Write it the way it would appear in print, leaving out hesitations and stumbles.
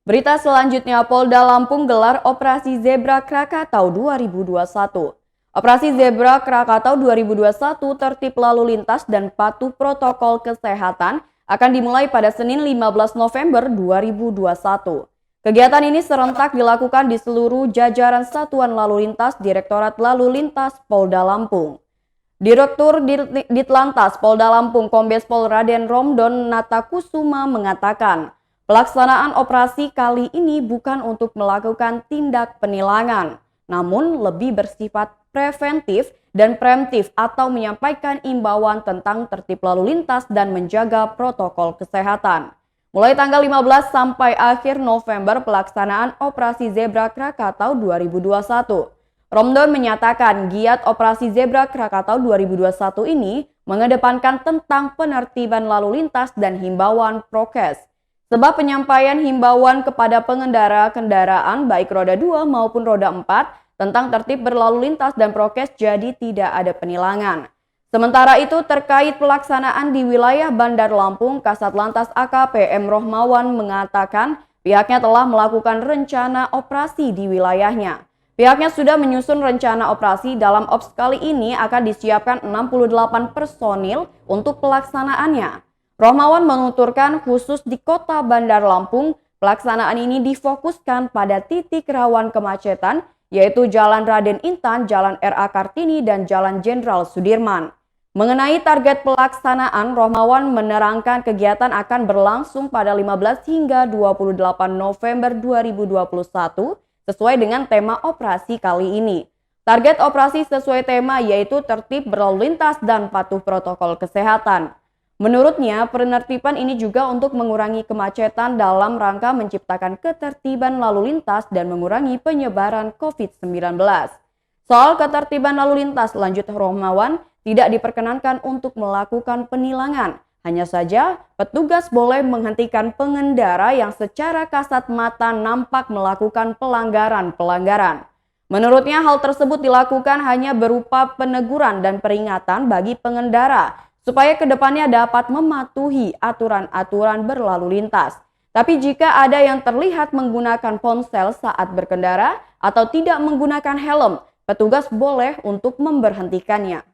Berita selanjutnya, Polda Lampung gelar Operasi Zebra Krakatau 2021. Operasi Zebra Krakatau 2021 tertib lalu lintas dan patuh protokol kesehatan akan dimulai pada Senin 15 November 2021. Kegiatan ini serentak dilakukan di seluruh jajaran Satuan Lalu Lintas Direktorat Lalu Lintas Polda Lampung. Direktur Ditlantas Polda Lampung Kombes Pol Raden Romdon Natakusuma mengatakan, pelaksanaan operasi kali ini bukan untuk melakukan tindak penilangan, namun lebih bersifat preventif dan preemptif atau menyampaikan imbauan tentang tertib lalu lintas dan menjaga protokol kesehatan. Mulai tanggal 15 sampai akhir November pelaksanaan Operasi Zebra Krakatau 2021. Romdon menyatakan giat Operasi Zebra Krakatau 2021 ini mengedepankan tentang penertiban lalu lintas dan himbauan prokes. Sebab penyampaian himbauan kepada pengendara kendaraan baik roda 2 maupun roda 4 tentang tertib berlalu lintas dan prokes jadi tidak ada penilangan. Sementara itu terkait pelaksanaan di wilayah Bandar Lampung, Kasatlantas AKP M. Rohmawan mengatakan pihaknya telah melakukan rencana operasi di wilayahnya. Pihaknya sudah menyusun rencana operasi. Dalam ops kali ini akan disiapkan 68 personil untuk pelaksanaannya. Rohmawan menuturkan khusus di kota Bandar Lampung, pelaksanaan ini difokuskan pada titik rawan kemacetan, yaitu Jalan Raden Intan, Jalan R.A. Kartini, dan Jalan Jenderal Sudirman. Mengenai target pelaksanaan, Rohmawan menerangkan kegiatan akan berlangsung pada 15 hingga 28 November 2021 sesuai dengan tema operasi kali ini. Target operasi sesuai tema yaitu tertib berlalu lintas dan patuh protokol kesehatan. Menurutnya, penertiban ini juga untuk mengurangi kemacetan dalam rangka menciptakan ketertiban lalu lintas dan mengurangi penyebaran COVID-19. Soal ketertiban lalu lintas, lanjut Rohmawan, tidak diperkenankan untuk melakukan penilangan. Hanya saja, petugas boleh menghentikan pengendara yang secara kasat mata nampak melakukan pelanggaran-pelanggaran. Menurutnya, hal tersebut dilakukan hanya berupa peneguran dan peringatan bagi pengendara, supaya kedepannya dapat mematuhi aturan-aturan berlalu lintas. Tapi jika ada yang terlihat menggunakan ponsel saat berkendara atau tidak menggunakan helm, petugas boleh untuk memberhentikannya.